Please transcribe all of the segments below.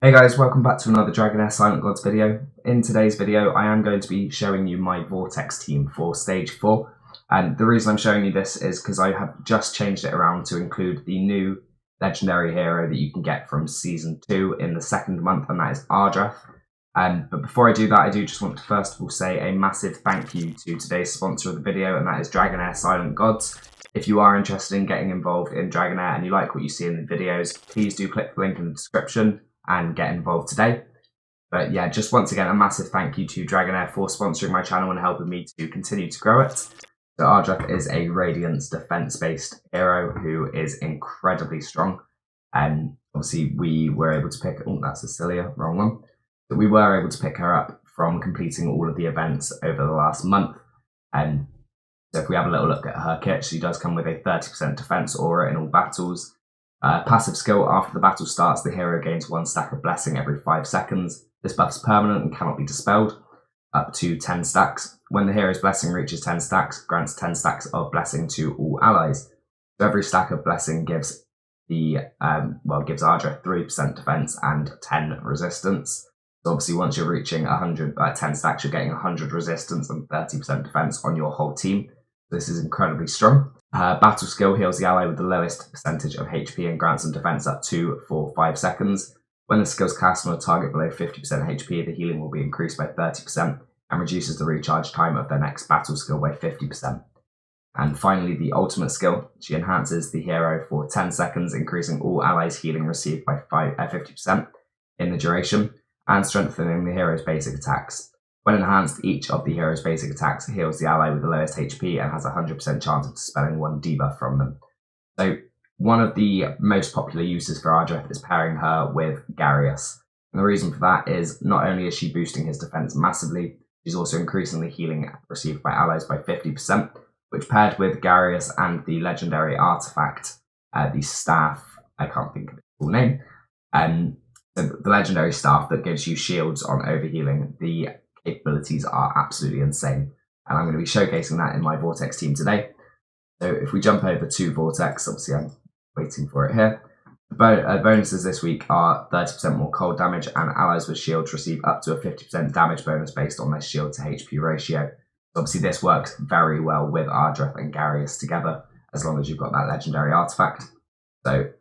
Hey guys, welcome back to another Dragonheir Silent Gods video. In today's video, I am going to be showing you my Vortex team for Stage 4. And the reason I'm showing you this is because I have just changed it around to include the new legendary hero that you can get from Season 2 in the second month, and that is Ardeth. But before I do that, I do just want to first of all say a massive thank you to today's sponsor of the video, and that is Dragonheir Silent Gods. If you are interested in getting involved in Dragonheir and you like what you see in the videos, please do click the link in the description and get involved today. But yeah, just once again, a massive thank you to Dragonheir for sponsoring my channel and helping me to continue to grow it. So Ardeth is a Radiance defense-based hero who is incredibly strong. And obviously we were able to pick, oh, that's Cecilia, wrong one. But we were able to pick her up from completing all of the events over the last month. And so if we have a little look at her kit, she does come with a 30% defense aura in all battles. Passive skill, after the battle starts, the hero gains 1 stack of blessing every 5 seconds. This buff is permanent and cannot be dispelled, up to 10 stacks. When the hero's blessing reaches 10 stacks, grants 10 stacks of blessing to all allies. So every stack of blessing gives gives Ardeth 3% defense and 10 resistance. So obviously once you're reaching 10 stacks, you're getting 100 resistance and 30% defense on your whole team. This is incredibly strong. Battle skill heals the ally with the lowest percentage of HP and grants them defense up to for 5 seconds. When the skill is cast on a target below 50% HP, the healing will be increased by 30% and reduces the recharge time of their next battle skill by 50%. And finally, the ultimate skill. She enhances the hero for 10 seconds, increasing all allies' healing received by 50% in the duration, and strengthening the hero's basic attacks. When enhanced, each of the hero's basic attacks heals the ally with the lowest HP and has a 100% chance of dispelling 1 debuff from them. So one of the most popular uses for Ardeth is pairing her with Garius. And the reason for that is not only is she boosting his defense massively, she's also increasing the healing received by allies by 50%, which paired with Garius and the legendary artifact, the staff, I can't think of its full name, the legendary staff that gives you shields on overhealing, the capabilities are absolutely insane, and I'm going to be showcasing that in my Vortex team today. So if we jump over to Vortex, obviously I'm waiting for it here. The bonuses this week are 30% more cold damage, and allies with shields receive up to a 50% damage bonus based on their shield to HP ratio. So obviously this works very well with Ardeth and Garius together, as long as you've got that legendary artifact. So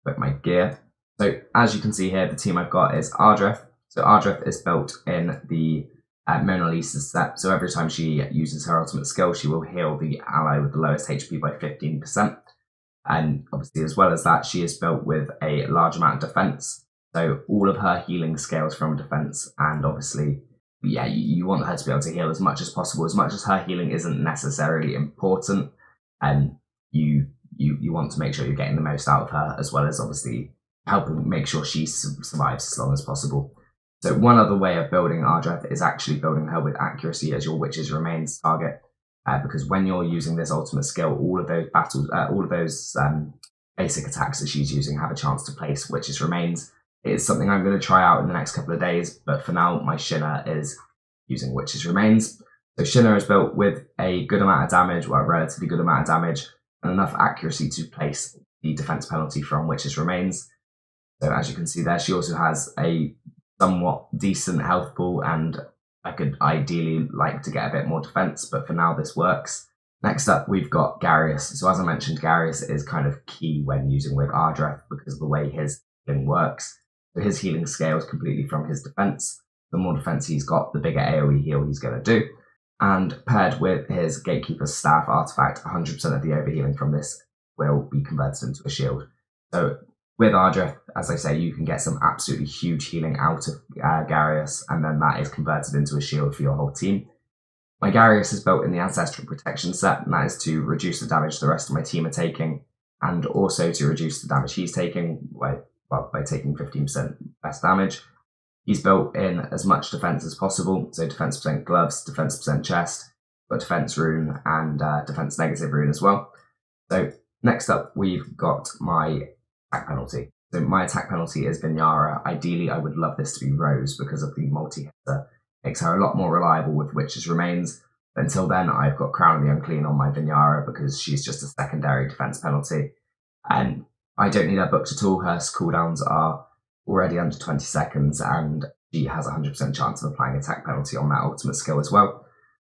put my gear. So as you can see here, the team I've got is Ardeth. So Ardeth is built in the Mona Lisa set, so every time she uses her ultimate skill, she will heal the ally with the lowest HP by 15%. And obviously, as well as that, she is built with a large amount of defense. So all of her healing scales from defense, and obviously, yeah, you want her to be able to heal as much as possible, as much as her healing isn't necessarily important, and you want to make sure you're getting the most out of her, as well as obviously helping make sure she survives as long as possible. So one other way of building Ardeth is actually building her with accuracy as your Witch's Remains target, because when you're using this ultimate skill, all of those basic attacks that she's using have a chance to place Witch's Remains. It's something I'm going to try out in the next couple of days, but for now, my Shinna is using Witch's Remains. So Shinna is built with a good amount of damage, well, a relatively good amount of damage, and enough accuracy to place the defense penalty from Witch's Remains. So as you can see there, she also has a somewhat decent health pool, and I could ideally like to get a bit more defense, but for now this works. Next up, we've got Garius. So as I mentioned, Garius is kind of key when using with Ardeth because of the way his healing works. So his healing scales completely from his defense. The more defense he's got, the bigger AoE heal he's going to do. And paired with his Gatekeeper's Staff artifact, 100% of the overhealing from this will be converted into a shield. So with Ardeth, as I say, you can get some absolutely huge healing out of Garius, and then that is converted into a shield for your whole team. My Garius is built in the Ancestral Protection set, and that is to reduce the damage the rest of my team are taking, and also to reduce the damage he's taking by taking 15% less damage. He's built in as much defense as possible, so defense percent gloves, defense percent chest, got defense rune, and defense negative rune as well. So next up, we've got my attack penalty. So my attack penalty is Vinyara. Ideally, I would love this to be Rose because of the multi-hitter. Makes her a lot more reliable with Witch's Remains. Until then, I've got Crown of the Unclean on my Vinyara because she's just a secondary defense penalty. And I don't need her booked at all. Her cooldowns are already under 20 seconds, and she has a 100% chance of applying attack penalty on that ultimate skill as well.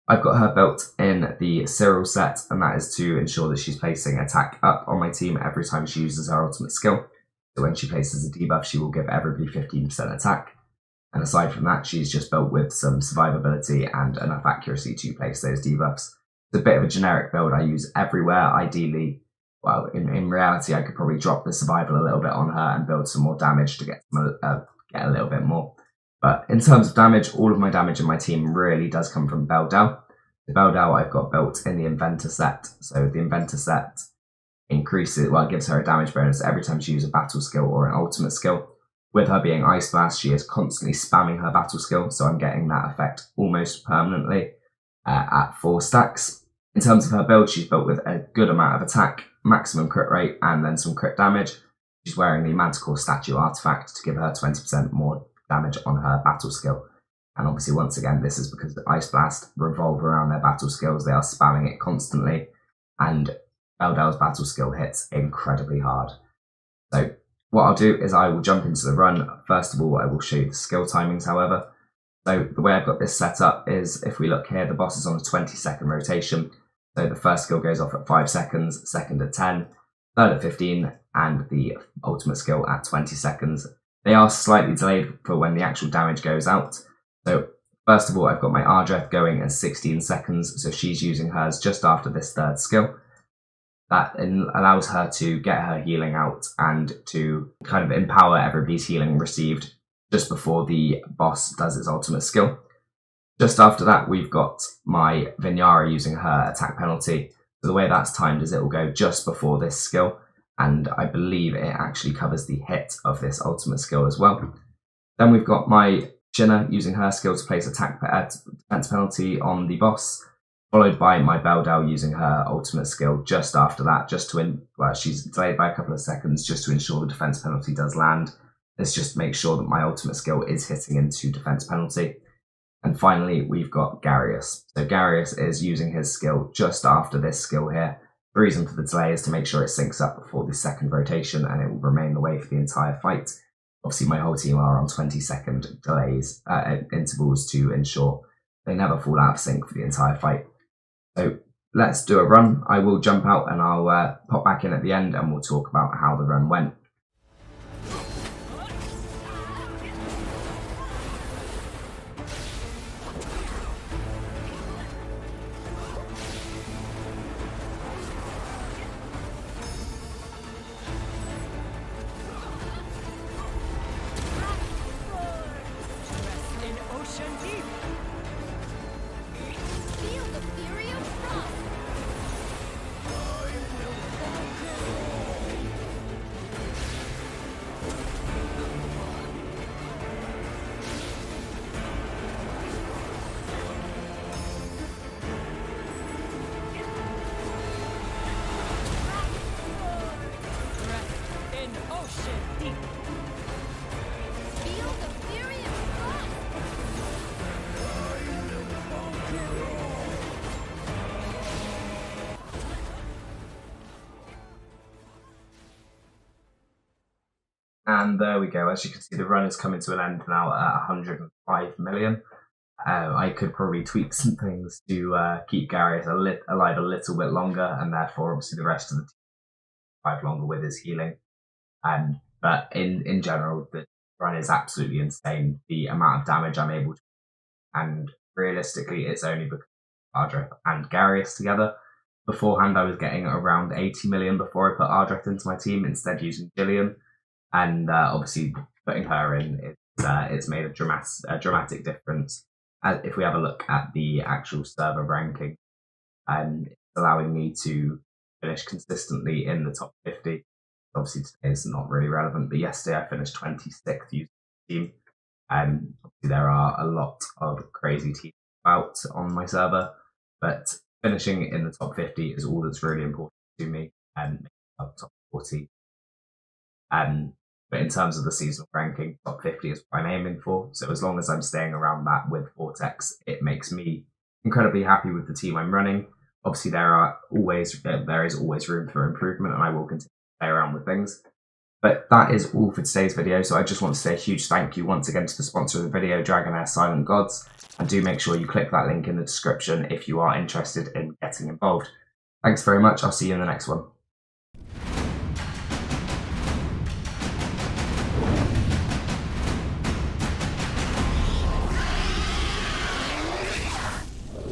I've got her built in the Cyril set, and that is to ensure that she's placing attack up on my team every time she uses her ultimate skill. So when she places a debuff, she will give everybody 15% attack. And aside from that, she's just built with some survivability and enough accuracy to place those debuffs. It's a bit of a generic build I use everywhere. Ideally, well, in reality, I could probably drop the survival a little bit on her and build some more damage to get a little bit more. But in terms of damage, all of my damage in my team really does come from Beldel. The Beldel I've got built in the Inventor set. So the Inventor set it gives her a damage bonus every time she uses a battle skill or an ultimate skill. With her being Ice Blast, she is constantly spamming her battle skill, so I'm getting that effect almost permanently at 4 stacks. In terms of her build, she's built with a good amount of attack, maximum crit rate, and then some crit damage. She's wearing the Manticore Statue artifact to give her 20% more damage on her battle skill. And obviously, once again, this is because the Ice Blast revolve around their battle skills. They are spamming it constantly, and Beldel's battle skill hits incredibly hard. So what I'll do is I will jump into the run. First of all, I will show you the skill timings, however. So the way I've got this set up is, if we look here, the boss is on a 20-second rotation. So the first skill goes off at 5 seconds, second at 10, third at 15, and the ultimate skill at 20 seconds. They are slightly delayed for when the actual damage goes out. So first of all, I've got my Ardeth going at 16 seconds, so she's using hers just after this third skill. That allows her to get her healing out and to kind of empower everybody's healing received just before the boss does its ultimate skill. Just after that, we've got my Vinyara using her attack penalty. So the way that's timed is it will go just before this skill, and I believe it actually covers the hit of this ultimate skill as well. Then we've got my Shinna using her skill to place defense penalty on the boss, followed by my Beldel using her ultimate skill just after that, she's delayed by a couple of seconds just to ensure the defense penalty does land. Let's just make sure that my ultimate skill is hitting into defense penalty. And finally, we've got Garius. So Garius is using his skill just after this skill here. The reason for the delay is to make sure it syncs up before the second rotation, and it will remain the way for the entire fight. Obviously, my whole team are on 20-second delays, intervals to ensure they never fall out of sync for the entire fight. So let's do a run. I will jump out and I'll pop back in at the end and we'll talk about how the run went. And there we go. As you can see, the run is coming to an end now at 105 million. I could probably tweak some things to keep Garius alive a little bit longer, and therefore obviously the rest of the team alive longer with his healing. But in general, the run is absolutely insane. The amount of damage I'm able to, and realistically, it's only because of Ardeth and Garius together. Beforehand, I was getting around 80 million before I put Ardeth into my team, instead using Jillian. And obviously, putting her in, it's made a dramatic difference. If we have a look at the actual server ranking, it's allowing me to finish consistently in the top 50. Obviously, today is not really relevant, but yesterday I finished 26th using the team. Obviously, there are a lot of crazy teams out on my server, but finishing in the top 50 is all that's really important to me, and top 40. But in terms of the seasonal ranking, top 50 is what I'm aiming for. So as long as I'm staying around that with Vortex, it makes me incredibly happy with the team I'm running. Obviously, there is always room for improvement, and I will continue to play around with things. But that is all for today's video, so I just want to say a huge thank you once again to the sponsor of the video, Dragonheir Silent Gods, and do make sure you click that link in the description if you are interested in getting involved. Thanks very much, I'll see you in the next one.